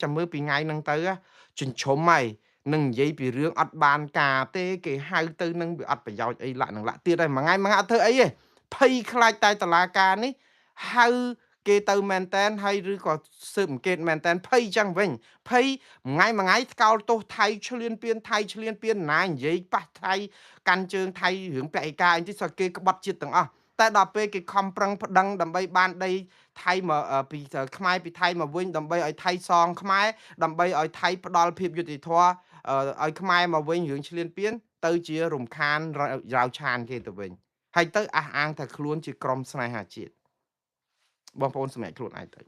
ចាំមើលពីថ្ងៃហ្នឹងទៅជញ្ជុំហើយនឹងនិយាយពីរឿងអត់បានការទេគេហៅទៅនឹងវាអត់ប្រយោជន៍អីលាក់នឹងលាក់ទៀតហើយមួយថ្ងៃអត់ធ្វើអីទេភ័យខ្លាចតែតឡាការនេះហៅគេទៅមែនតែនហើយឬក៏ស៊ើបអង្កេតមែនតែនភ័យចឹងវិញភ័យមួយថ្ងៃថ្កោលទោសថៃឈ្លានពានថៃឈ្លានពានណានិយាយប៉ះថៃកាន់ជើងថៃរឿងពាក់ឯកាអីទីសោះគេក្បត់ជាតិទាំងអស់តែដល់ពេលគេខំប្រឹងប្តឹងដើម្បីបានដីថៃមកពីខ្មែរពីថៃមកវិញដើម្បីឲ្យថៃសងខ្មែរដើម្បីឲ្យថៃផ្ដល់ភាពយុត្តិធម៌ឲ្យខ្មែរមកវិញរឿងឈ្លានពានទៅជារំខានរាវឆានគេទៅវិញហើយទៅអះអាងថាខ្លួនជាក្រុមស្នេហាជាតិបងប្អូនសម្រាប់ខ្លួនឯងទៅ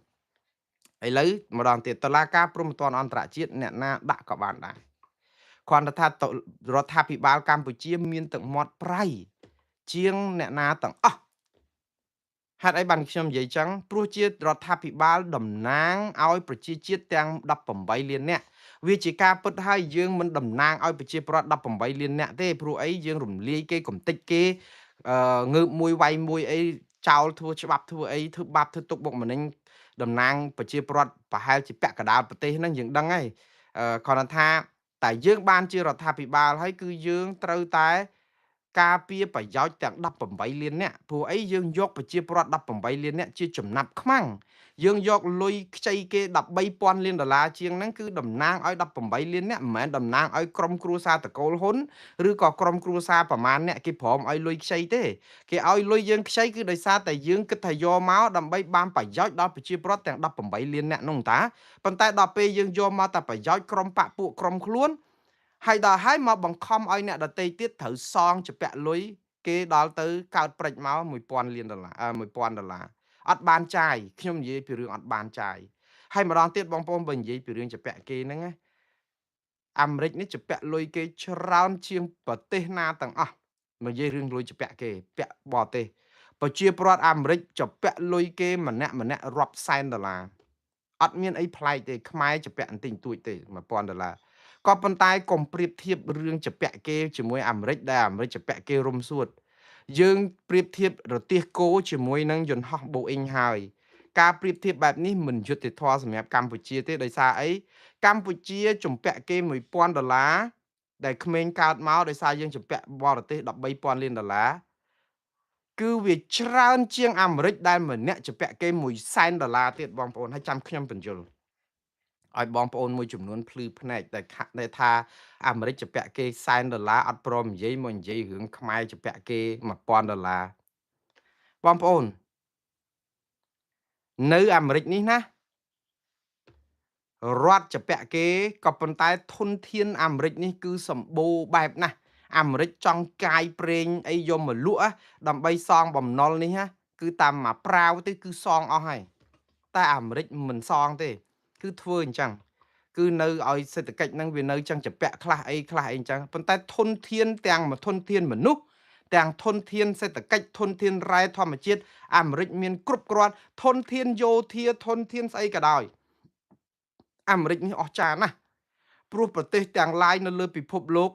ឥឡូវម្ដងទៀតតឡាការព្រហ្មទណ្ឌអន្តរជាតិអ្នកណាដាក់ក៏បានដែរគ្រាន់តែថារដ្ឋាភិបាលកម្ពុជាមានទឹកមាត់ប្រៃជាងអ្នកណាទាំងអស់ហេតុអីបានខ្ញុំនិយាយចឹងព្រោះជារដ្ឋាភិបាលតំណាងឲ្យប្រជាជាតិទាំង18លាននាក់វាជាការពិតហើយយើងមិនតំណាងឲ្យប្រជាពលរដ្ឋ18លាននាក់ទេព្រោះអីយើងរំលាយគេកំតិចគេងើបមួយវាយមួយអីចោលធ្វើច្បាប់ធ្វើអីធ្វើបាបធ្វើទុកបុកម្នេញតំណាងប្រជាពលរដ្ឋប្រហែលជាពាក់កណ្ដាលប្រទេសហ្នឹងយើងដឹងហើយគ្រាន់តែថាតែយើងបានជារដ្ឋាភិបាលហើយគឺយើងត្រូវតែការពារប្រយោជន៍ទាំង18លាននាក់ព្រោះអីយើងយកប្រជាពលរដ្ឋ18លាននាក់ជាចំណាប់ខ្មាំងយើងយកលុយខ្ចីគេ13,000លានដុល្លារជាងហ្នឹងគឺតំណាងឲ្យ18លាននាក់មិនមែនតំណាងឲ្យក្រុមគ្រួសារតកូលហ៊ុនឬក៏ក្រុមគ្រួសារប្រមាណអ្នកគេព្រមឲ្យលុយខ្ចីទេគេឲ្យលុយយើងខ្ចីគឺដោយសារតែយើងគិតថាយកមកដើម្បីបានប្រយោជន៍ដល់ប្រជាពលរដ្ឋទាំង18លាននាក់នោះតាប៉ុន្តែដល់ពេលយើងយកមកតែប្រយោជន៍ក្រុមបកពួកក្រុមខ្លួនហើយដល់ហើយមកបង្ខំឲ្យអ្នកដទៃទៀតត្រូវសងជាពាក់លុយគេដល់ទៅកើតព្រិចមក1000លានដុល្លារ1000ដុល្លារអត់បានចាយខ្ញុំនិយាយពីរឿងអត់បានចាយហើយម្ដងទៀតបងប្អូនបើនិយាយពីរឿងជាពាក់គេហ្នឹងណាអាមេរិកនេះជាពាក់លុយគេច្រើនជាងប្រទេសណាទាំងអស់និយាយរឿងលុយជាពាក់គេពាក់បរទេសប្រជាពលរដ្ឋអាមេរិកជាពាក់លុយគេម្នាក់រាប់សែនដុល្លារអត់មានអីប្លែកទេខ្មែរជាពាក់បន្តិចបន្តួចទេ1000ដុល្លារក៏ប៉ុន្តែកុំប្រៀបធៀបរឿងជាពាក់គេជាមួយអាមេរិកដែលអាមេរិកជាពាក់គេរុំសួតយើងប្រៀបធៀបរទេះគោជាមួយនឹងយន្តហោះ Boeing ហើយការប្រៀបធៀបបែបនេះមិនយុត្តិធម៌សម្រាប់កម្ពុជាទេដោយសារអីកម្ពុជាជំពាក់គេ1000ដុល្លារដែលក្មេងកើតមកដោយសារយើងជំពាក់បរទេស13,000លានដុល្លារគឺវាច្រើនជាងអាមេរិកដែលម្នាក់ជំពាក់គេ100,000ដុល្លារទៀតបងប្អូនហើយចាំខ្ញុំបញ្យល់ឲ្យបងប្អូនមួយចំនួនភ្លឺភ្នែកដែលថាអាមេរិកជំពាក់គេ$100,000អត់ព្រមនិយាយមកនិយាយរឿងខ្មែរជំពាក់គេ1000ដុល្លារបងប្អូននៅអាមេរិកនេះណារដ្ឋជំពាក់គេក៏ប៉ុន្តែធនធានអាមេរិកនេះគឺសម្បូរបែបណាស់អាមេរិកចង់កាយប្រេងអីយកមកលក់ដើម្បីសងបំណុលនេះគឺតាមមកប្រាវទៅគឺសងអស់ហើយតែអាមេរិកមិនសងទេគឺធ្វើអញ្ចឹងគឺនៅឲ្យសេដ្ឋកិច្ចហ្នឹងវានៅចឹងជំពាក់ខ្លះអីអញ្ចឹងប៉ុន្តែធនធានទាំងធនធានមនុស្សទាំងធនធានសេដ្ឋកិច្ចធនធានរ៉ែធម្មជាតិអាមេរិកមានគ្រប់គ្រាន់ធនធានយោធាធនធានស្អីក៏ដោយអាមេរិកនេះអស្ចារ្យណាស់ព្រោះប្រទេសទាំងឡាយនៅលើពិភពលោក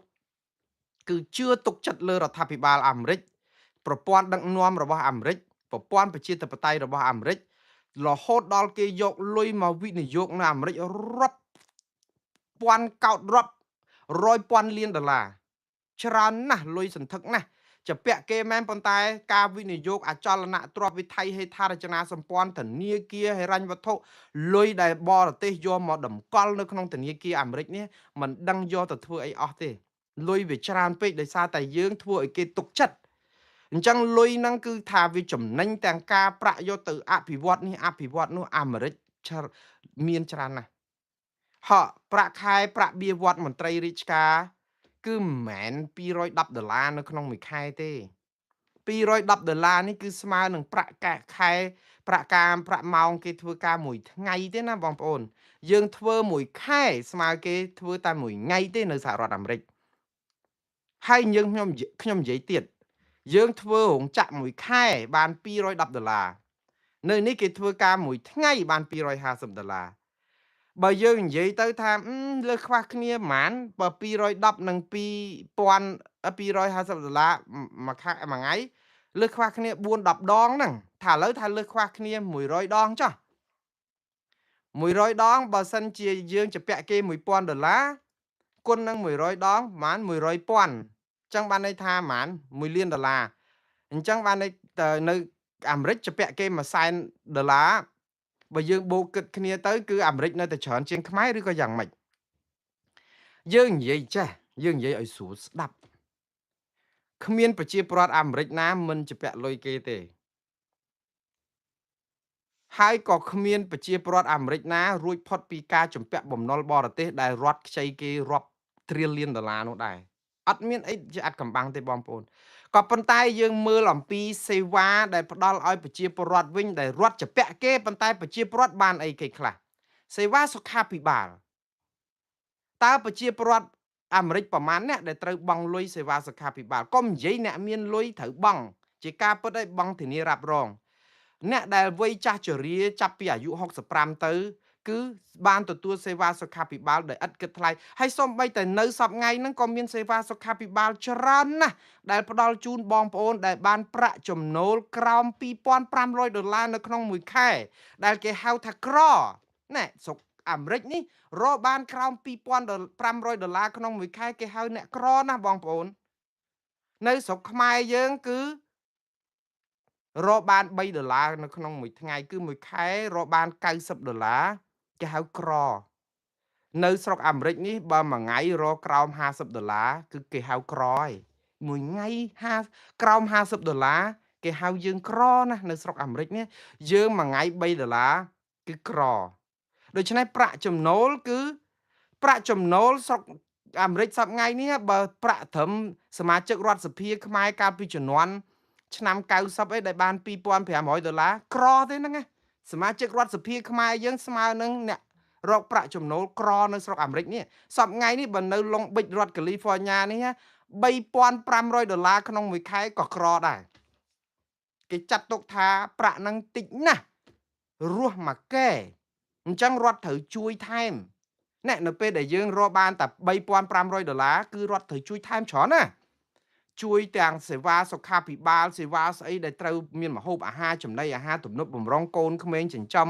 គឺជឿទុកចិត្តលើរដ្ឋាភិបាលអាមេរិកប្រព័ន្ធដឹកនាំរបស់អាមេរិកប្រព័ន្ធប្រជាធិបតេយ្យរបស់អាមេរិករហូតដល់គេយកលុយមកវិនិយោគនៅអាមេរិករាប់ពាន់កោតរាប់រយពាន់លានដុល្លារច្រើនណាស់លុយសន្ធឹកណាស់ជាពាក់គេមែនប៉ុន្តែការវិនិយោគអចលនទ្រព្យវិថីហេដ្ឋារចនាសម្ព័ន្ធធនាគារហិរញ្ញវត្ថុលុយដែលបរទេសយកមកតម្កល់នៅក្នុងធនាគារអាមេរិកនេះមិនដឹងយកទៅធ្វើអីអស់ទេលុយវាច្រើនពេកដោយសារតែយើងធ្វើឲ្យគេទុកចិត្តអញ្ចឹងលុយហ្នឹងគឺថាវាចំណេញទាំងការប្រាក់យកទៅអភិវឌ្ឍនេះអភិវឌ្ឍនោះអាមេរិកមានច្រើនណាស់ហកប្រាក់ខែប្រាក់បៀវត្សមន្ត្រីរាជការគឺមិនមែន$210នៅក្នុងមួយខែទេ$210នេះគឺស្មើនឹងប្រាក់ខែប្រាក់ការប្រាក់ម៉ោងគេធ្វើការមួយថ្ងៃទេណាបងប្អូនយើងធ្វើមួយខែស្មើគេធ្វើតែមួយថ្ងៃទេនៅសហរដ្ឋអាមេរិកហើយយើងខ្ញុំនិយាយទៀតយើងធ្វើរោងចក្រមួយខែបាន$210នៅនេះគេធ្វើការមួយថ្ងៃបាន$250បើយើងនិយាយទៅថាលើខ្វះគ្នាប៉ុន្មានបើ210និង2000$250មួយខែមួយថ្ងៃលើខ្វះគ្នា4-10ដងហ្នឹងថាឥឡូវថាលើខ្វះគ្នា100ដងចុះ 100 ដងបើសិនជាយើងជពាក់គេ$1000គុណនឹង100ដងប្រហែល100,000ចឹងបានន័យថាប្រហែល$1,000,000អញ្ចឹងបានន័យនៅអាមេរិកជពាក់គេ$100,000បើយើងបូកគិតគ្នាទៅគឺអាមេរិកនៅតែច្រើនជាងខ្មែរឬក៏យ៉ាងម៉េចយើងនិយាយចេះយើងនិយាយឲ្យស្រួលស្ដាប់គ្មានប្រជាពលរដ្ឋអាមេរិកណាមិនជពាក់លុយគេទេហើយក៏គ្មានប្រជាពលរដ្ឋអាមេរិកណារួចផុតពីការជំពាក់បំណុលបរទេសដែលរដ្ឋខ្ចីគេរាប់$1,000,000,000នោះដែរអត់មានអីជាអត់កំបាំងទេបងប្អូនក៏ប៉ុន្តែយើងមើលអំពីសេវាដែលផ្ដល់ឲ្យប្រជាពលរដ្ឋវិញដែលរដ្ឋជពាក់គេប៉ុន្តែប្រជាពលរដ្ឋបានអីគេខ្លះសេវាសុខាភិបាលតើប្រជាពលរដ្ឋអាមេរិកប្រមាណអ្នកដែលត្រូវបង់លុយសេវាសុខាភិបាលកុំនិយាយអ្នកមានលុយត្រូវបង់ជាការពិតឲ្យបង់ធានារ៉ាប់រងអ្នកដែលវ័យចាស់ជរាចាប់ពីអាយុ65ទៅគឺបានទទួលសេវាសុខាភិបាលដោយឥតគិតថ្លៃហើយសូម្បីតែនៅសប្តាហ៍ហ្នឹងក៏មានសេវាសុខាភិបាលច្រើនណាស់ដែលផ្ដល់ជូនបងប្អូនដែលបានប្រាក់ចំណូលក្រោម$2,500នៅក្នុងមួយខែដែលគេហៅថាក្រណែស្រុកអាមេរិកនេះរកបានក្រោម$2,500ក្នុងមួយខែគេហៅអ្នកក្រណាស់បងប្អូននៅស្រុកខ្មែរយើងគឺរកបាន$3នៅក្នុងមួយថ្ងៃគឺមួយខែរកបាន$90គេហៅក្រនៅស្រុកអាមេរិកនេះបើមួយថ្ងៃរកក្រោម$50គឺគេហៅក្រហើយមួយថ្ងៃក្រោម$50គេហៅយើងក្រណានៅស្រុកអាមេរិកនេះយើងមួយថ្ងៃ$3គឺក្រដូច្នេះប្រាក់ចំណូលគឺប្រាក់ចំណូលស្រុកអាមេរិកសប្តាហ៍នេះបើប្រាក់ត្រឹមសមាជិករដ្ឋសភាខ្មែរកាលពីជំនាន់ឆ្នាំ90អីដែលបាន$2,500ក្រទេហ្នឹងណាសមាជិករដ្ឋសភាខ្មែរយើងស្មើនឹងអ្នករកប្រាក់ចំណូលក្រនៅស្រុកអាមេរិកនេះសប្តាហ៍នេះបើនៅឡុងប៊ិចរដ្ឋកាលីហ្វ័រញ៉ានេះ$3,500ក្នុងមួយខែក៏ក្រដែរគេចាត់ទុកថាប្រាក់ហ្នឹងតិចណាស់រស់មួយកែអញ្ចឹងរដ្ឋត្រូវជួយថែមនៅពេលដែលយើងរកបានតែ$3,500គឺរដ្ឋត្រូវជួយថែមច្រើនណាជួយទាំងសេវាសុខាភិបាលសេវាស្អីដែលត្រូវមានម្ហូបអាហារចំណីអាហារទំនប់បំរុងកូនក្មេងចិញ្ចឹម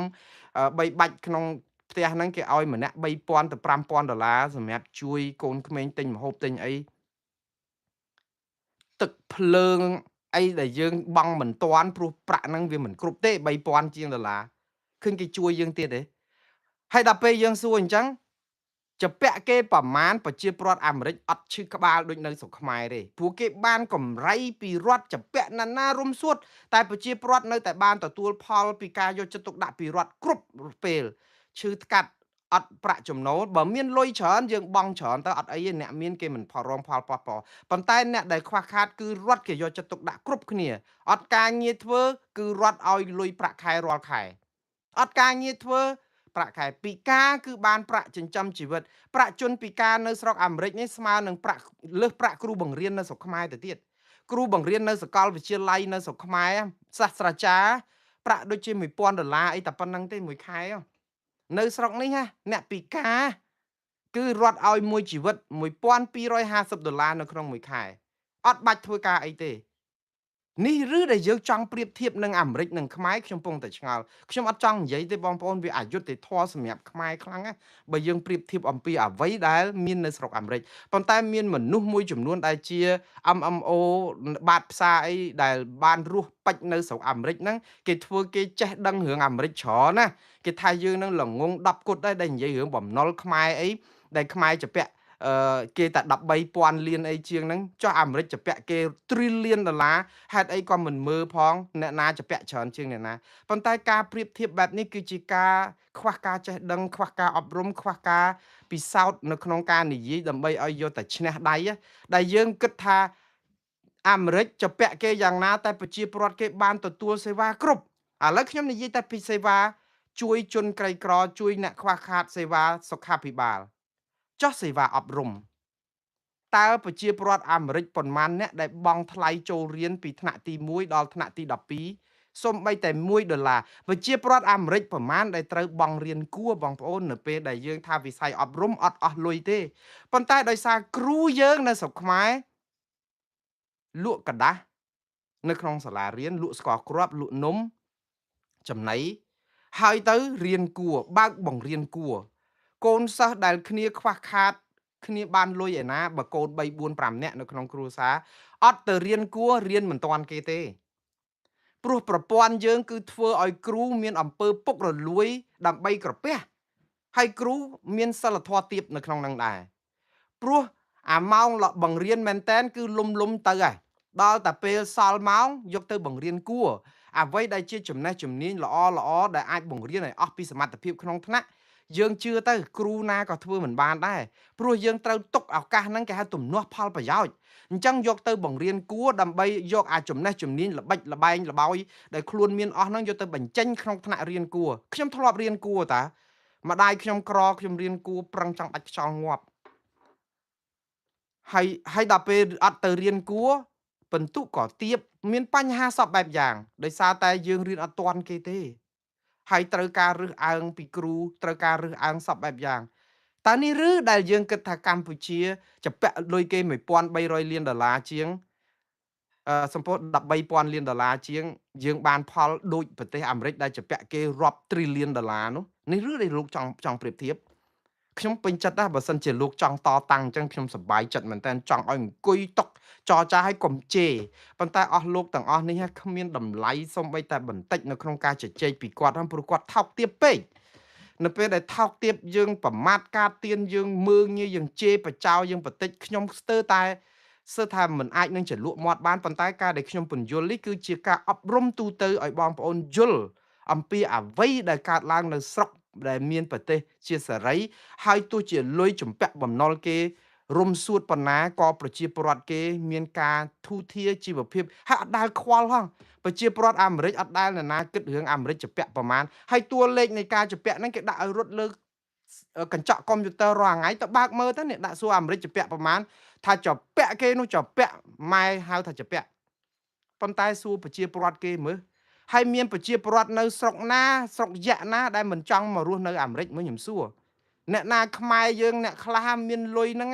3បាច់ក្នុងផ្ទះហ្នឹងគេឲ្យម្នាក់$3,000ទៅ$5,000សម្រាប់ជួយកូនក្មេងទិញម្ហូបទិញអីទឹកភ្លើងអីដែលយើងបង់មិនទាន់ព្រោះប្រាក់ហ្នឹងវាមិនគ្រប់ទេ$3,000ជាងឃើញគេជួយយើងទៀតទេហើយដល់ពេលយើងសួរអញ្ចឹងជពាក់គេប្រមាណប្រជាពលរដ្ឋអាមេរិកអត់ឈឺក្បាលដូចនៅស្រុកខ្មែរទេព្រោះគេបានកម្រៃពីរដ្ឋជពាក់ណារុំសួតតែប្រជាពលរដ្ឋនៅតែបានទទួលផលពីការយកចិត្តទុកដាក់ពីរដ្ឋគ្រប់ពេលឈឺថ្កាត់អត់ប្រាក់ចំណូលបើមានលុយច្រើនយើងបង់ច្រើនទៅអត់អីទេអ្នកមានគេមិនផលរងផលប៉ះពាល់ប៉ុន្តែអ្នកដែលខ្វះខាតគឺរដ្ឋគេយកចិត្តទុកដាក់គ្រប់គ្នាអត់ការងារធ្វើគឺរដ្ឋឲ្យលុយប្រាក់ខែរាល់ខែអត់ការងារធ្វើប្រាក់ខែពិការគឺបានប្រាក់ចិញ្ចឹមជីវិតប្រាក់ជនពិការនៅស្រុកអាមេរិកនេះស្មើនឹងប្រាក់លើសប្រាក់គ្រូបង្រៀននៅស្រុកខ្មែរទៅទៀតគ្រូបង្រៀននៅសាកលវិទ្យាល័យនៅស្រុកខ្មែរសាស្ត្រាចារ្យប្រាក់ដូចជា$1,000អីតែប៉ុណ្្នឹងទេមួយខែនៅស្រុកនេះអ្នកពិការគឺរដ្ឋឲ្យមួយជីវិត$1,250នៅក្នុងមួយខែអត់បាច់ធ្វើការអីទេនេះឬដែលយើងចង់ប្រៀបធៀបនឹងអាមេរិកនិងខ្មែរខ្ញុំពងតែឆ្ងល់ខ្ញុំអត់ចង់និយាយទេបងប្អូនវាអយុត្តិធម៌សម្រាប់ខ្មែរខ្លាំងណាស់បើយើងប្រៀបធៀបអំពីអ្វីដែលមាននៅស្រុកអាមេរិកប៉ុន្តែមានមនុស្សមួយចំនួនដែលជា MMO បាតផ្សារអីដែលបានរស់ពេចនៅស្រុកអាមេរិកហ្នឹងគេធ្វើគេចេះដឹងរឿងអាមេរិកច្រើនណាគេថាយើងនឹងល្ងង10គត់ដែរដែលនិយាយរឿងបំណុលខ្មែរអីដែលខ្មែរជពាក់គេតែ13,000លានអីជាងហ្នឹងចុះអាមេរិកជពាក់គេ$1,000,000,000ហេតុអីក៏មិនមើលផងអ្នកណាជពាក់ច្រើនជាងអ្នកណាប៉ុន្តែការប្រៀបធៀបបែបនេះគឺជាការខ្វះការចេះដឹងខ្វះការអប់រំខ្វះការពិសោធន៍នៅក្នុងការនិយាយដើម្បីឲ្យយកតែឈ្នះដៃដែលយើងគិតថាអាមេរិកជពាក់គេយ៉ាងណាតែប្រជាពលរដ្ឋគេបានទទួលសេវាគ្រប់ឥឡូវខ្ញុំនិយាយតែពីសេវាជួយជនក្រីក្រជួយអ្នកខ្វះខាតសេវាសុខាភិបាលចុះសេវាអប់រំតើប្រជាពលរដ្ឋអាមេរិកប៉ុន្មានអ្នកដែលបង់ថ្លៃចូលរៀនពីថ្នាក់ទី1ដល់ថ្នាក់ទី12សូម្បីតែ$1ប្រជាពលរដ្ឋអាមេរិកប្រមាណដែលត្រូវបង់រៀនគួរបងប្អូននៅពេលដែលយើងថាវិស័យអប់រំអត់អស់លុយទេប៉ុន្តែដោយសារគ្រូយើងនៅស្រុកខ្មែរលក់กระดาษនៅក្នុងសាលារៀនលក់ស្ករគ្រាប់លក់នំចំណី ហើយទៅរៀនគួរបើកបង្រៀនគួរកូនសិស្សដែលគ្នាខ្វះខាតគ្នាបានលុយឯណាបើកូន3 4 5នាក់នៅក្នុងគ្រួសារអត់ទៅរៀនគួររៀនមិនតាន់គេទេព្រោះប្រព័ន្ធយើងគឺធ្វើឲ្យគ្រូមានអំពើពុករលួយដើម្បីក្រពះហើយគ្រូមានសិលធម៌ទាបនៅក្នុងនឹងដែរព្រោះអាម៉ោងបង្រៀនមែនតែនគឺលំទៅហើយដល់តែពេលសល់ម៉ោងយកទៅបង្រៀនគួរអ្វីដែលជាចំណេះជំនាញល្អដែលអាចបង្រៀនឲ្យអស់ពីសមត្ថភាពក្នុងថ្នាក់យើងជឿទៅគ្រូណាក៏ធ្វើមិនបានដែរព្រោះយើងត្រូវទុកឱកាសហ្នឹងគេហៅទំនាស់ផលប្រយោជន៍អញ្ចឹងយកទៅបង្រៀនគួរដើម្បីយកអាចចំណេះជំនាញល្បិចល្បែងល្បោយដែលខ្លួនមានអស់ហ្នឹងយកទៅបញ្ចេញក្នុងថ្នាក់រៀនគួរខ្ញុំធ្លាប់រៀនគួរតាម្ដាយខ្ញុំក្រខ្ញុំរៀនគួរប្រឹងចង់ដាច់ខ្យល់ងាប់ហើយដល់ពេលអត់ទៅរៀនគួរបន្ទុកក៏ទាបមានបញ្ហាសពបែបយ៉ាងដោយសារតែយើងរៀនអត់ទាន់គេទេហើយត្រូវការរើសអើងពីគ្រូត្រូវការរើសអើងសពបែបយ៉ាងតើនេះឬដែលយើងគិតថាកម្ពុជាចពាក់លុយគេ$1,300 លានជាងសម្ពោធ$13,000 លានជាងយើងបានផលដូចប្រទេសអាមេរិកដែលចពាក់គេរាប់$1 trillion នោះនេះឬដែលលោកចង់ប្រៀបធៀបខ្ញុំពេញចិត្តណាស់បើសិនជាលោកចង់តតាំងអញ្ចឹងខ្ញុំសប្បាយចិត្តមែនតើចង់ឲ្យអង្គុយតុកចរចាឲ្យកុំជេរប៉ុន្តែអស់លោកទាំងអស់នេះគ្មានតម្លៃសូម្បីតែបន្តិចនៅក្នុងការជជែកពីគាត់ហ្នឹងព្រោះគាត់ថោកទាបពេកនៅពេលដែលថោកទាបយើងប្រមាថការទៀនយើងមើងងាយយើងជេរបចោយើងបន្តិចខ្ញុំស្ទើរតែសើថាមិនអាចនឹងចលក់មាត់បានប៉ុន្តែការដែលខ្ញុំពន្យល់នេះគឺជាការអប់រំទូទៅឲ្យបងប្អូនយល់អំពីអ្វីដែលកើតឡើងនៅស្រុកដែលមានប្រទេសជាសេរីហើយទោះជាលុយចម្ពាក់បំណុលគេរុំសួតប៉ុណ្ណាក៏ប្រជាពលរដ្ឋគេមានការធូរធារជីវភាពហើយអត់ដែលខ្វល់ហងប្រជាពលរដ្ឋអាមេរិកអត់ដែលនរណាគិតរឿងអាមេរិកចម្ពាក់ប្រមាណហើយតួលេខនៃការចម្ពាក់ហ្នឹងគេដាក់ឲ្យរត់លើកញ្ចក់កុំព្យូទ័ររាល់ថ្ងៃទៅបើកមើលទៅនេះដាក់សួរអាមេរិកចម្ពាក់ប្រមាណថាចម្ពាក់គេនោះចម្ពាក់ម៉ែហៅថាចម្ពាក់ប៉ុន្តែសួរប្រជាពលរដ្ឋគេមើលហើយមានប្រជាពលរដ្ឋនៅស្រុកណាស្រុកយៈណាដែលមិនចង់មករស់នៅអាមេរិកមើលខ្ញុំសួរអ្នកណាខ្មែរយើងអ្នកខ្លះមានលុយហ្នឹង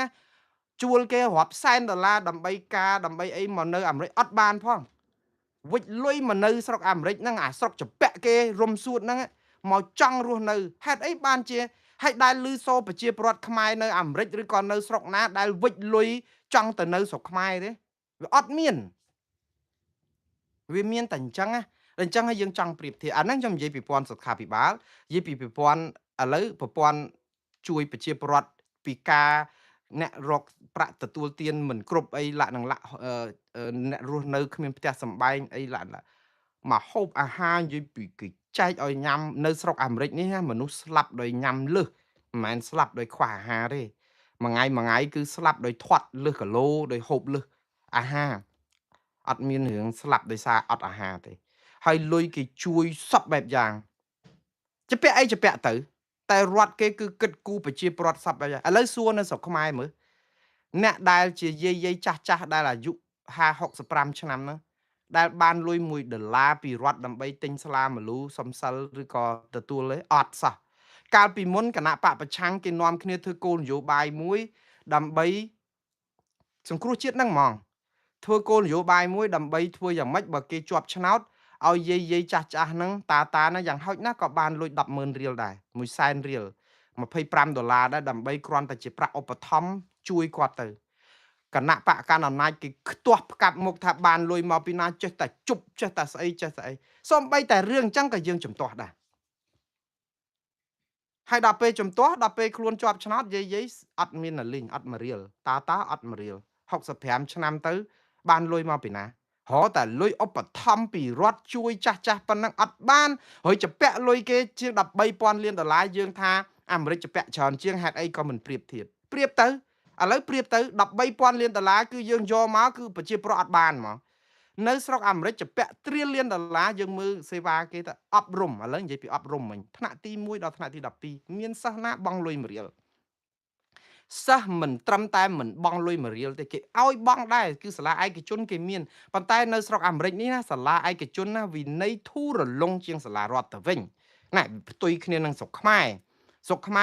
ជួលគេរាប់សែនដុល្លារដើម្បីអីមកនៅអាមេរិកអត់បានផងវិចលុយមកនៅស្រុកអាមេរិកហ្នឹងអាស្រុកចម្ពាក់គេរុំសួតហ្នឹងមកចង់រស់នៅហេតុអីបានជាហើយដែលលឺសូប្រជាពលរដ្ឋខ្មែរនៅអាមេរិកឬក៏នៅស្រុកណាដែលវិចលុយចង់ទៅនៅស្រុកខ្មែរទេវាអត់មានវាមានតែអញ្ចឹងណាអញ្ចឹងហើយយើងចង់ប្រៀបធៀបអាហ្នឹងខ្ញុំនិយាយពីប្រព័ន្ធសុខាភិបាលនិយាយពីប្រព័ន្ធឥឡូវប្រព័ន្ធជួយប្រជាពលរដ្ឋពីការអ្នករកប្រាក់ទទួលទានមិនគ្រប់អីលាក់នឹងលាក់អ្នករស់នៅគ្មានផ្ទះសម្បែងអីលាក់មកហូបអាហារនិយាយពីគេចែកឲ្យញ៉ាំនៅស្រុកអាមេរិកនេះណាមនុស្សស្លាប់ដោយញ៉ាំលឹះមិនមែនស្លាប់ដោយខ្វះអាហារទេមួយថ្ងៃគឺស្លាប់ដោយធាត់លឹះគីឡូដោយហូបលឹះអាហារអត់មានរឿងស្លាប់ដោយសារអត់អាហារទេហើយលុយគេជួយសពបែបយ៉ាងជាពាក់អីជាពាក់ទៅតែរដ្ឋគេគឺគិតគូរប្រជាពលរដ្ឋសពបែបយ៉ាងឥឡូវសួរនៅស្រុកខ្មែរមើលអ្នកដែលជាយាយចាស់ដែលអាយុ65ឆ្នាំហ្នឹងដែលបានលុយ$1ពីរដ្ឋដើម្បីទិញស្លាម្លូសំសិលឬក៏ទទួលទេអត់សោះកាលពីមុនគណៈបកប្រឆាំងគេនាំគ្នាធ្វើគោលនយោបាយមួយដើម្បីសង្គ្រោះជាតិហ្នឹងហ្មងធ្វើគោលនយោបាយមួយដើម្បីធ្វើយ៉ាងម៉េចបើគេជាប់ឆ្នោតឲ្យយាយចាស់ហ្នឹងតាណាយ៉ាងហោចណាស់ក៏បានលុយ$10,000 រៀលដែរ$100,000 រៀល$25ដែរដើម្បីគ្រាន់តែជាប្រាក់ឧបត្ថម្ភជួយគាត់ទៅគណៈបកកណ្ដាលអំណាចគេខ្ទាស់ផ្កាប់មុខថាបានលុយមកពីណាចេះតែជប់ចេះតែស្អីសូម្បីតែរឿងអញ្ចឹងក៏យើងជំទាស់ដែរហើយដល់ពេលជំទាស់ដល់ពេលខ្លួនជាប់ឆ្នោតយាយអត់មានលីងអត់1រៀលតាអត់1រៀល65ឆ្នាំទៅបានលុយមកពីណារហតែលុយឧបត្ថម្ភពីរដ្ឋជួយចាស់ប៉ុណ្ណឹងអត់បានហើយចពាក់លុយគេជាង$13,000 លានយើងថាអាមេរិកចពាក់ច្រើនជាងហេតុអីក៏មិនប្រៀបធៀបប្រៀបទៅឥឡូវប្រៀបទៅ$13,000 លានគឺយើងយកមកគឺប្រជាប្រដ្ឋអត់បានហ្មងនៅស្រុកអាមេរិកចពាក់$1 លានយើងមើលសេវាគេទៅអប់រំឥឡូវនិយាយពីអប់រំមិញថ្នាក់ទី1ដល់ថ្នាក់ទី12មានសិស្សណាបង់លុយ1រៀលសិស្សមិនត្រឹមតែមិនបង់លុយ1រៀលទេគេឲ្យបង់ដែរគឺសាលាឯកជនគេមានប៉ុន្តែនៅស្រុកអាមេរិកនេះណាសាលាឯកជនណាវិន័យធូររលុងជាងសាលារដ្ឋទៅវិញណាផ្ទុយគ្នានឹងស្រុកខ្មែ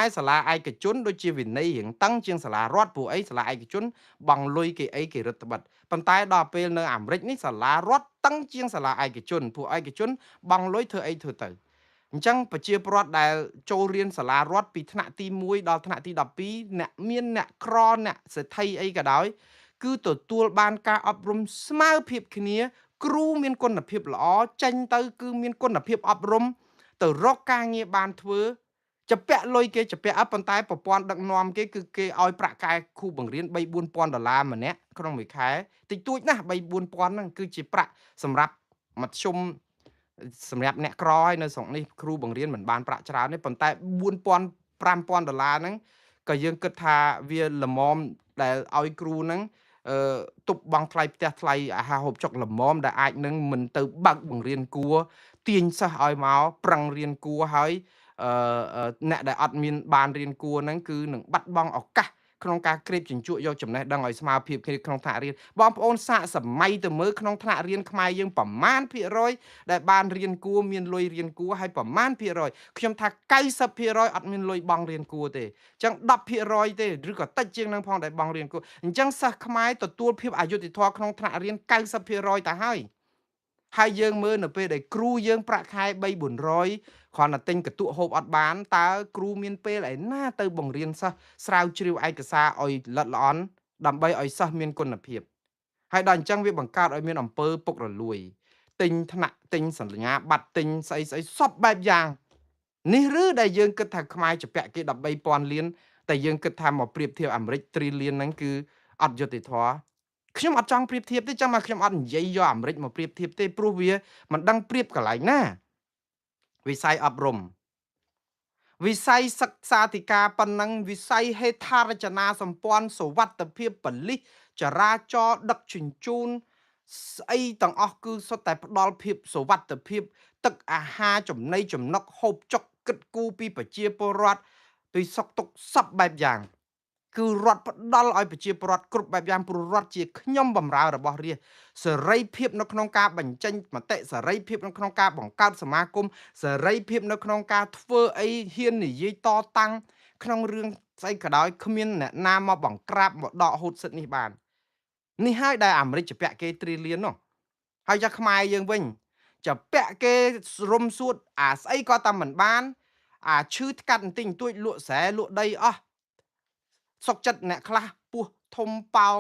រសាលាឯកជនដូចជាវិន័យរៀងតឹងជាងសាលារដ្ឋព្រោះអីសាលាឯកជនបង់លុយគេអីគេរឹតបន្តឹងប៉ុន្តែដល់ពេលនៅអាមេរិកនេះសាលារដ្ឋតឹងជាងសាលាឯកជនព្រោះឯកជនបង់លុយធ្វើអីធ្វើទៅ អញ្ចឹងប្រជាពលរដ្ឋដែលចូលរៀនសាលារដ្ឋពីថ្នាក់ទី1ដល់ថ្នាក់ទី12អ្នកមានអ្នកក្រអ្នកសេដ្ឋីអីក៏ដោយគឺទទួលបានការអប់រំស្មើភាពគ្នាគ្រូមានគុណភាពល្អចេញទៅគឺមានគុណភាពអប់រំទៅរកការងារបានធ្វើចាពាក់លុយគេចាពាក់ប៉ុន្តែប្រព័ន្ធដឹកនាំគេគឺគេឲ្យប្រាក់ខែគ្រូបង្រៀន3-4,000 ដុល្លារម្នាក់ក្នុងមួយខែតិចតួចណាស់3-4,000ហ្នឹងគឺជាប្រាក់សម្រាប់មធ្យមសម្រាប់អ្នកក្រហើយនៅស្រុកនេះគ្រូបង្រៀនមិនបានប្រាក់ច្រើនទេប៉ុន្តែ4,000-5,000 ដុល្លារហ្នឹងក៏យើងគិតថាវាល្មមដែលឲ្យគ្រូហ្នឹងទប់បង់ថ្លៃផ្ទះថ្លៃអាហារហូបចុកល្មមដែលអាចនឹងមិនទៅបើកបង្រៀនគួរទាញសិស្សឲ្យមកប្រឹងរៀនគួរហើយអ្នកដែលអត់មានបានរៀនគួរហ្នឹងគឺនឹងបាត់បង់ឱកាសក្នុងការក្រេបជញ្ជក់យកចំណេះដឹងឲ្យស្មើភាពគ្នាក្នុងថ្នាក់រៀនបងប្អូនសាកសម័យទៅមើលក្នុងថ្នាក់រៀនខ្មែរយើងប្រមាណភាគរយដែលបានរៀនគួរមានលុយរៀនគួរហើយប្រមាណភាគរយខ្ញុំថា90%អត់មានលុយបង់រៀនគួរទេអញ្ចឹង10%ទេឬក៏តិចជាងនឹងផងដែលបង់រៀនគួរអញ្ចឹងសិស្សខ្មែរទទួលភាពអយុត្តិធម៌ក្នុងថ្នាក់រៀន90%ទៅហើយយើងមើលនៅពេលដែលគ្រូយើងប្រាក់ខែ3-400គ្រាន់តែទិញកន្ទក់ហូបអត់បានតើគ្រូមានពេលឯណាទៅបង្រៀនសិស្សស្រាវជ្រាវឯកសារឲ្យល្អិតល្អន់ដើម្បីឲ្យសិស្សមានគុណភាពហើយដល់អញ្ចឹងវាបង្កើតឲ្យមានអំពើពុករលួយទិញថ្នាក់ទិញសញ្ញាបត្រទិញស្អីសពបែបយ៉ាងនេះឬដែលយើងគិតថាខ្មែរជាពាក់គេ13,000 លានតែយើងគិតថាមកប្រៀបធៀបអាមេរិក3 លានហ្នឹងគឺអត់យុត្តិធម៌ខ្ញុំអត់ចង់ប្រៀបធៀបទេចាំមកខ្ញុំអត់និយាយយកអាមេរិកមកប្រៀបធៀបទេព្រោះវាមិនដឹងប្រៀបកន្លែងណាវិស័យអប់រំវិស័យសិក្សាធិការប៉ុណ្ណឹងវិស័យហេដ្ឋារចនាសម្ព័ន្ធសុវត្ថិភាពប៉ូលីសចរាចរណ៍ដឹកជញ្ជូនស្អីទាំងអស់គឺសុទ្ធតែផ្ដល់ភាពសុវត្ថិភាពទឹកអាហារចំណីចំណុកហូបចុកគិតគូរពីប្រជាពលរដ្ឋពីសុខទុក្ខសពបែបយ៉ាងគឺរដ្ឋផ្ដល់ឲ្យប្រជាពលរដ្ឋគ្រប់បែបយ៉ាងព្រោះរដ្ឋជាខ្ញុំបម្រើរបស់រាជសេរីភាពនៅក្នុងការបញ្ចេញមតិសេរីភាពនៅក្នុងការបង្កើតសមាគមសេរីភាពនៅក្នុងការធ្វើអីហ៊ាននិយាយតតាំងក្នុងរឿងស្អីក៏ដោយគ្មានអ្នកណាមកបង្ក្រាបមកដកហូតសិទ្ធិនេះបាននេះហើយដែលអាមេរិកជាពាក់គេ3 លាននោះហើយចាខ្មែរយើងវិញចាពាក់គេរុំសួតអាស្អីក៏តែមិនបានអាឈឺថ្កាត់បន្តិចបន្តួចលក់ស្រែលក់ដីអស់សុកចិត្តអ្នកខ្លះពោះធំប៉ោង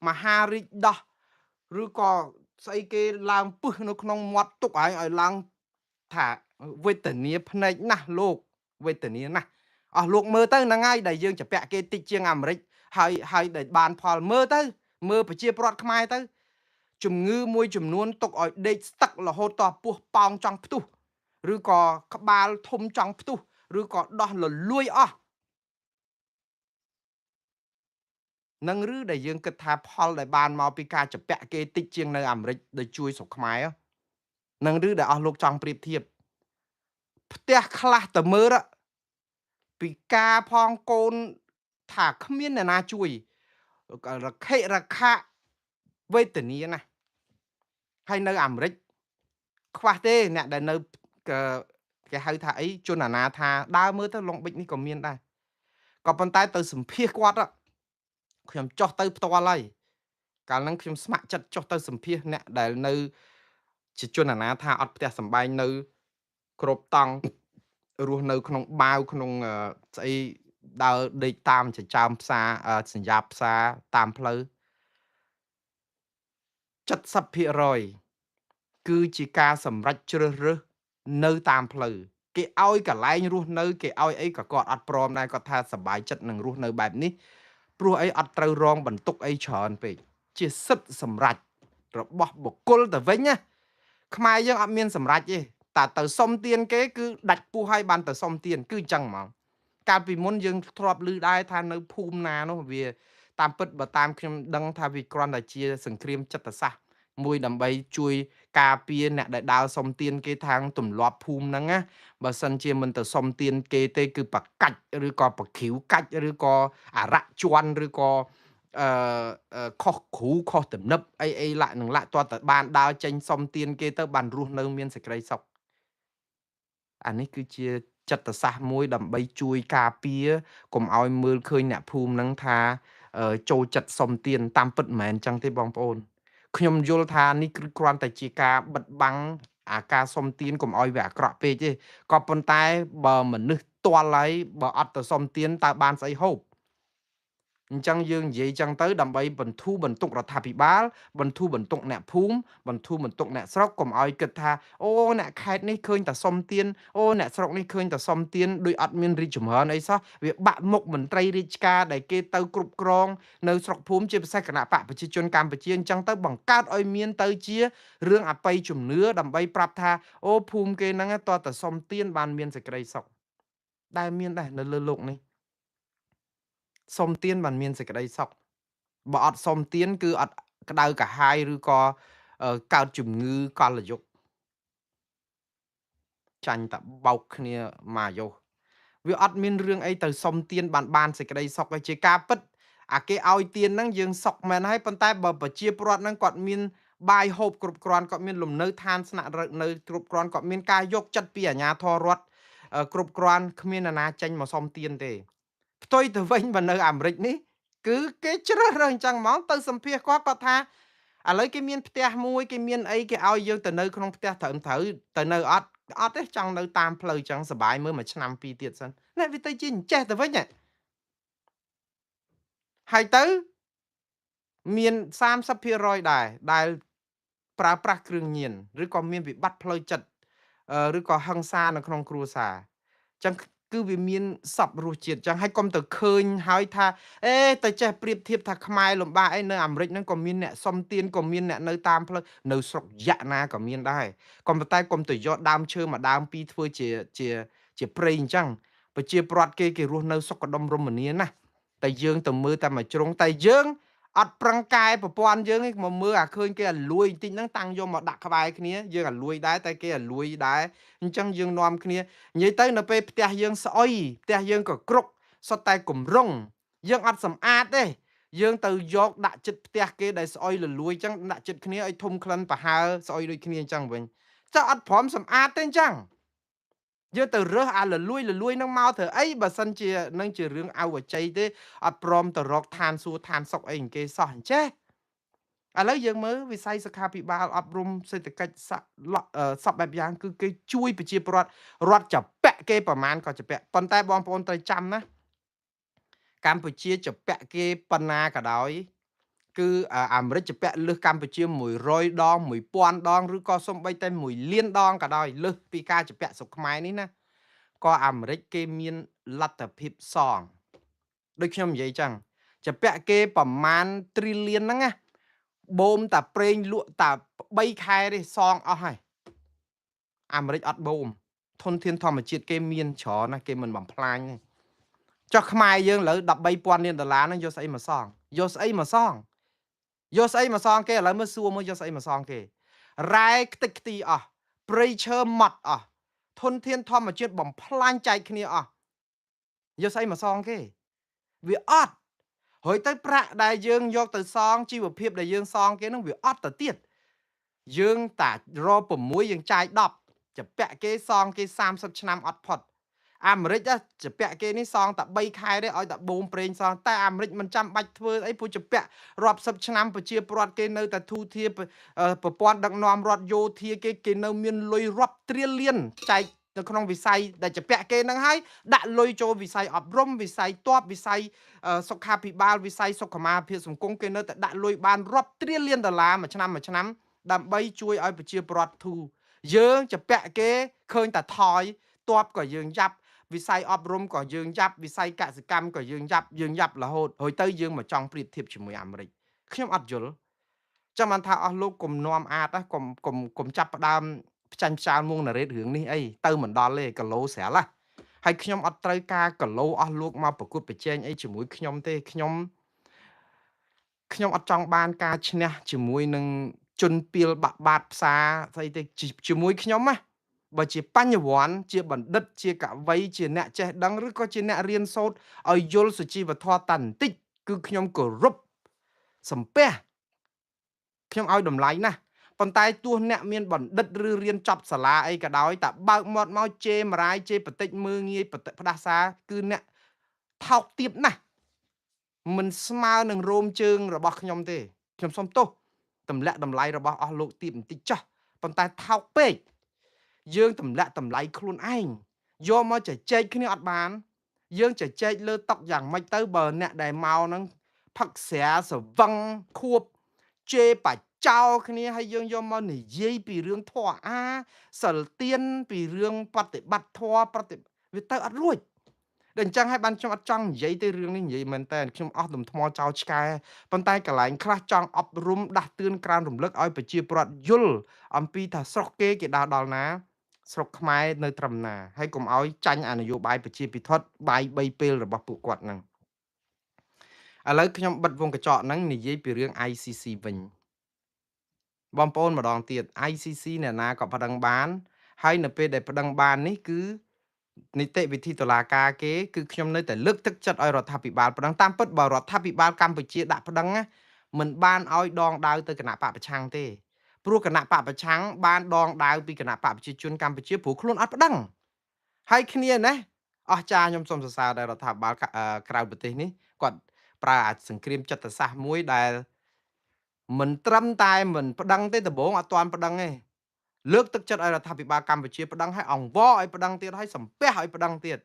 មហារាជដោះឬក៏ស្អីគេឡើងពឹសនៅក្នុងមាត់ទុកឲ្យឡើងថាវេទនាភ្នែកណាស់លោកវេទនាណាស់អស់លោកមើលទៅហ្នឹងហើយដែលយើងចាពាក់គេតិចជាងអាមេរិកហើយដែលបានផលមើលទៅមើលប្រជាពលរដ្ឋខ្មែរទៅជំងឺមួយចំនួនទុកឲ្យដេកស្ទឹករហូតតពោះប៉ោងចង់ផ្ទុះឬក៏ក្បាលធំចង់ផ្ទុះឬក៏ដោះលលួយអស់នឹងឬដែលយើងគិតថាផលដែលបានមកពីការចាពាក់គេតិចជាងនៅអាមេរិកដែលជួយស្រុកខ្មែរនឹងឬដែលអស់លោកចង់ប្រៀបធៀបផ្ទះខ្លះទៅមើលពីការផងកូនថាគ្មានអ្នកណាជួយរខិរខាវេទនាណាស់ហើយនៅអាមេរិកខ្វះទេអ្នកដែលនៅគេហៅថាអីជនអនាថាដើរមើលទៅឡុងប៊ិចនេះក៏មានដែរក៏ប៉ុន្តែទៅសម្ភាសគាត់ខ្ញុំចុះទៅផ្ទាល់ហើយកាលហ្នឹងខ្ញុំស្ម័គ្រចិត្តចុះទៅសម្ភាសអ្នកដែលនៅជាជនអនាថាអត់ផ្ទះសម្បែងនៅគ្រប់តង់រស់នៅក្នុងបាវក្នុងស្អីដើរដេកតាមចិញ្ចើមផ្សារសញ្ញាផ្សារតាមផ្លូវ70%គឺជាការសម្រេចជ្រើសរើសនៅតាមផ្លូវគេឲ្យកន្លែងរស់នៅគេឲ្យអីក៏គាត់អត់ព្រមដែរគាត់ថាសប្បាយចិត្តនឹងរស់នៅបែបនេះព្រោះអីអត់ត្រូវរងបន្ទុកអីច្រើនពេកជាសិទ្ធិសម្រេចរបស់បុគ្គលទៅវិញណាខ្មែរយើងអត់មានសម្រេចទេតែទៅសុំទានគេគឺដាច់ពោះឲ្យបានទៅសុំទានគឺអញ្ចឹងហ្មងកាលពីមុនយើងធ្លាប់ឮដែរថានៅភូមិណានោះវាតាមពិតបើតាមខ្ញុំដឹងថាវាគ្រាន់តែជាសង្គ្រាមចិត្តសាស្ត្រមួយដើម្បីជួយការពារអ្នកដែលដើរសុំទានគេທາງទម្លាប់ភូមិហ្នឹងណាបើសិនជាមិនទៅសុំទានគេទេគឺបកាច់ឬក៏បក្រាវកាច់ឬក៏អារៈជន់ឬក៏ខុសគ្រូខុសទំនឹបអីលាក់នឹងលាក់ទាល់តែបានដើរចេញសុំទានគេទៅបានរស់នៅមានសេចក្តីសុខអានេះគឺជាចិត្តសាស្ត្រមួយដើម្បីជួយការពារកុំឲ្យមើលឃើញអ្នកភូមិហ្នឹងថាចូលចិត្តសុំទានតាមពិតមិនមែនអញ្ចឹងទេបងប្អូនខ្ញុំយល់ថានេះគឺគ្រាន់តែជាការបិទបាំង អាការសុំទានកុំឲ្យវាអាក្រក់ពេកទេក៏ប៉ុន្តែបើមនុស្សទាល់ហើយបើអត់ទៅសុំទានតើបានស្អីហូបអញ្ចឹងយើងនិយាយចឹងទៅដើម្បីបន្ធូរបន្ទុករដ្ឋាភិបាលបន្ធូរបន្ទុកអ្នកភូមិបន្ធូរបន្ទុកអ្នកស្រុកកុំឲ្យគិតថាអូអ្នកខេត្តនេះឃើញតែសុំទានអូអ្នកស្រុកនេះឃើញតែសុំទានដោយអត់មានរីកចម្រើនអីសោះវាបាក់មុខមន្ត្រីរាជការដែលគេទៅគ្រប់គ្រងនៅស្រុកភូមិជាពិសេសគណៈបកប្រជាជនកម្ពុជាអញ្ចឹងទៅបង្កើតឲ្យមានទៅជារឿងអបិយជំនឿដើម្បីប្រាប់ថាអូភូមិគេហ្នឹងតើតែសុំទានបានមានសេចក្តីសុខដែលមានដែរនៅលើលោកនេះសុំទានបានមានសេចក្តីសុខបើអត់សុំទានគឺអត់ក្តៅកាហាយឬក៏កើតជំងឺកលយុគចាញ់តែបោកគ្នាមកយោវាអត់មានរឿងអីទៅសុំទានបានសេចក្តីសុខឯជាការពិតអាគេឲ្យទានហ្នឹងយើងសុខមែនហើយប៉ុន្តែបើប្រជាពលរដ្ឋហ្នឹងគាត់មានបាយហូបគ្រប់គ្រាន់គាត់មានលំនៅឋានស្នាក់នៅគ្រប់គ្រាន់គាត់មានការយកចិត្តពីអាជ្ញាធររដ្ឋគ្រប់គ្រាន់គ្មាននរណាចេញមកសុំទានទេផ្ទុយទៅវិញបើនៅអាមេរិកនេះគឺគេជ្រើសរើសអញ្ចឹងហ្មងទៅសម្ភាសគាត់ថាឥឡូវគេមានផ្ទះមួយគេមានអីគេឲ្យយើងទៅនៅក្នុងផ្ទះត្រូវទៅនៅអត់ទេចង់នៅតាមផ្លូវអញ្ចឹងសបាយមើលមួយឆ្នាំពីរទៀតសិននេះវាទៅជាអញ្ចេះទៅវិញហើយទៅមាន30%ដែរដែលប្រើប្រាស់គ្រឿងញៀនឬក៏មានវិបត្តិផ្លូវចិត្តឬក៏ហិង្សានៅក្នុងគ្រួសារអញ្ចឹងគឺវាមានសពរសជាតិអញ្ចឹងហើយកុំទៅឃើញហើយថាអេទៅចេះប្រៀបធៀបថាខ្មែរលំបាកអីនៅអាមេរិកហ្នឹងក៏មានអ្នកសុំទានក៏មានអ្នកនៅតាមផ្លូវនៅស្រុកយ៉ាក់ណាក៏មានដែរកុំតែកុំទៅយកដើមឈើមួយដើមពីរធ្វើជាព្រៃអញ្ចឹងប្រជាប្រដ្ឋគេរស់នៅសុខដុមរមនាណាតែយើងទៅមើលតែមួយជ្រុងតែយើងអត់ប្រឹងកែប្រព័ន្ធយើងឯងមកមើលអាឃើញគេអាលួយបន្តិចហ្នឹងតាំងយកមកដាក់ក្បែរគ្នាយើងអាលួយដែរតែគេអាលួយដែរអញ្ចឹងយើងនាំគ្នានិយាយទៅនៅពេលផ្ទះយើងស្អុយផ្ទះយើងក៏គ្រុកសុទ្ធតែគម្រង់យើងអត់សម្អាតទេយើងទៅយកដាក់ចិត្តផ្ទះគេដែលស្អុយលលួយអញ្ចឹងដាក់ចិត្តគ្នាឲ្យធំក្លិនប្រហើស្អុយដូចគ្នាអញ្ចឹងវិញចុះអត់ព្រមសម្អាតទេអញ្ចឹងយើងទៅរើសអាលលួយនឹងមកធ្វើអីបើសិនជានឹងជារឿងអវជ័យទេអត់ព្រមទៅរកឋានសួគ៌ឋានសុខអីគេសោះអញ្ចេះឥឡូវយើងមើលវិស័យសុខាភិបាលអប់រំសេដ្ឋកិច្ចសពបែបយ៉ាងគឺគេជួយប្រជាពលរដ្ឋរត់ចាពាក់គេប្រមាណក៏ចាពាក់ប៉ុន្តែបងប្អូនត្រូវចាំណាកម្ពុជាចាពាក់គេប៉ុណ្ណាក៏ដោយគឺអាមេរិកចាពាក់លើសកម្ពុជា100ដង1000ដងឬក៏សូម្បីតែ1លានដងក៏ដោយលើសពីការចាពាក់ស្រុកខ្មែរនេះណាក៏អាមេរិកគេមានលទ្ធភាពសងដូចខ្ញុំនិយាយចឹងចាពាក់គេប្រមាណ trillion ហ្នឹងណាបូមតាប្រេងលក់តា3ខែទេសងអស់ហើយអាមេរិកអត់បូមធនធានធម្មជាតិគេមានច្រើនណាគេមិនបំផ្លាញទេចុះខ្មែរយើងឥឡូវ13,000 លានដុល្លារហ្នឹងយកស្អីមកសងយកស្អីមកសងគេឥឡូវមើលសួរមើលយកស្អីមកសងគេរ៉ែខ្ទេចខ្ទីអស់ព្រៃឈើម៉ត់អស់ធនធានធម្មជាតិបំផ្លាញចែកគ្នាអស់យកស្អីមកសងគេវាអត់ហើយទៅប្រាក់ដែលយើងយកទៅសងជីវភាពដែលយើងសងគេនឹងវាអត់ទៅទៀតយើងតារ6យើងចាយ10ចាពាក់គេសងគេ30ឆ្នាំអត់ផុតអាមេរិកចាពាក់គេនេះសងតែ3ខែទេឲ្យតែបូមប្រេងសងតែអាមេរិកមិនចាំបាច់ធ្វើអីព្រោះចាពាក់រាប់សិបឆ្នាំប្រជាពលរដ្ឋគេនៅតែធូធាប្រព័ន្ធដឹកនាំរដ្ឋយោធាគេនៅមានលុយរាប់ត្រៀលលានចែកនៅក្នុងវិស័យដែលចាពាក់គេនឹងហើយដាក់លុយចូលវិស័យអប់រំវិស័យតបវិស័យសុខាភិបាលវិស័យសុខុមាលភាពសង្គមគេនៅតែដាក់លុយបានរាប់ត្រៀលលានដុល្លារមួយឆ្នាំដើម្បីជួយឲ្យប្រជាពលរដ្ឋធូរយើងចាពាក់គេឃើញតែថយតបក៏យើងយ៉ាប់វិស័យអប់រំក៏យើងយ៉ាប់វិស័យកសិកម្មក៏យើងយ៉ាប់រហូតហើយទៅយើងមកចង់ប្រៀបធៀបជាមួយអាមេរិកខ្ញុំអត់យល់ចាំបានថាអស់លោកកុំនាំអាតកុំចាប់ផ្ដើមផ្ចាញ់ផ្ចាលមុងណារ៉េតរឿងនេះអីទៅមិនដល់ទេគីឡូស្រាលណាហើយខ្ញុំអត់ត្រូវការគីឡូអស់លោកមកប្រកួតប្រជែងអីជាមួយខ្ញុំទេខ្ញុំអត់ចង់បានការឈ្នះជាមួយនឹងជនពីលបាក់បាតផ្សារស្អីទេជាមួយខ្ញុំណាបើជាបញ្ញវន្តជាបណ្ឌិតជាកវីជាអ្នកចេះដឹងឬក៏ជាអ្នករៀនសូត្រឲ្យយល់សុជីវធម៌តាន់បន្តិចគឺខ្ញុំគោរពសំពះខ្ញុំឲ្យតម្លៃណាស់ប៉ុន្តែទោះអ្នកមានបណ្ឌិតឬរៀនចប់សាលាអីក៏ដោយតែបើកមាត់មកជេរមរាយជេរបន្តិចមើងងាយផ្ដាសាគឺអ្នកថោកទាបណាស់មិនស្មើនឹងរោមជើងរបស់ខ្ញុំទេខ្ញុំសុំទោសទម្លាក់តម្លៃរបស់អស់លោកទាបបន្តិចចោះប៉ុន្តែថោកពេក យើងទម្លាក់តម្លៃខ្លួនឯងយកមកជជែកគ្នាអត់បានយើងជជែកលើតុយ៉ាងម៉េចទៅបើអ្នកដែលមកហ្នឹងផឹកស្រាសវឹងខួបជេរបច្ចោគ្នាហើយយើងយកមកនិយាយពីរឿងធម៌អាសិលទៀនពីរឿងបប្រតិបត្តិធម៌វាទៅអត់រួចដូចអញ្ចឹងហើយបានខ្ញុំអត់ចង់និយាយទៅរឿងនេះនិយាយមែនតើខ្ញុំអស់ទំថ្មចោលឆ្កែប៉ុន្តែកន្លែងខ្លះចង់អប់រំដាស់តឿនក្រើនរំលឹកឲ្យប្រជាពលរដ្ឋយល់អំពីថាស្រុកគេដើរដល់ណាស្រុកខ្មែរនៅត្រឹមណាហើយកុំឲ្យចាញ់អនយោបាយប្រជាពិធបាយ3ពេលរបស់ពួកគាត់ហ្នឹងឥឡូវខ្ញុំបិទវងកញ្ចក់ហ្នឹងនិយាយពីរឿង ICC វិញបងប្អូនម្ដងទៀត ICC អ្នកណាក៏ប្តឹងបានហើយនៅពេលដែលប្តឹងបាននេះគឺនីតិវិធីតុលាការគេគឺខ្ញុំនៅតែលើកទឹកចិត្តឲ្យរដ្ឋាភិបាលប្តឹងតាមពិតបើរដ្ឋាភិបាលកម្ពុជាដាក់ប្តឹងណាមិនបានឲ្យដងដាវទៅគណៈបកប្រឆាំងទេព្រោះគណៈបកប្រឆាំងបានដងដាវពីគណៈបកប្រជាជនកម្ពុជាព្រោះខ្លួនអត់ប្តឹងហើយគ្នាណាអស្ចារ្យខ្ញុំសូមសរសើរដល់រដ្ឋាភិបាលក្រៅប្រទេសនេះគាត់ប្រើអាចសង្គ្រាមចិត្តសាស្ត្រមួយដែលមិនត្រឹមតែមិនប្តឹងទេដំបងអត់ទាន់ប្តឹងទេលើកទឹកចិត្តឲ្យរដ្ឋាភិបាលកម្ពុជាប្តឹងឲ្យអង្វរឲ្យប្តឹងទៀតឲ្យសំពះឲ្យប្តឹងទៀត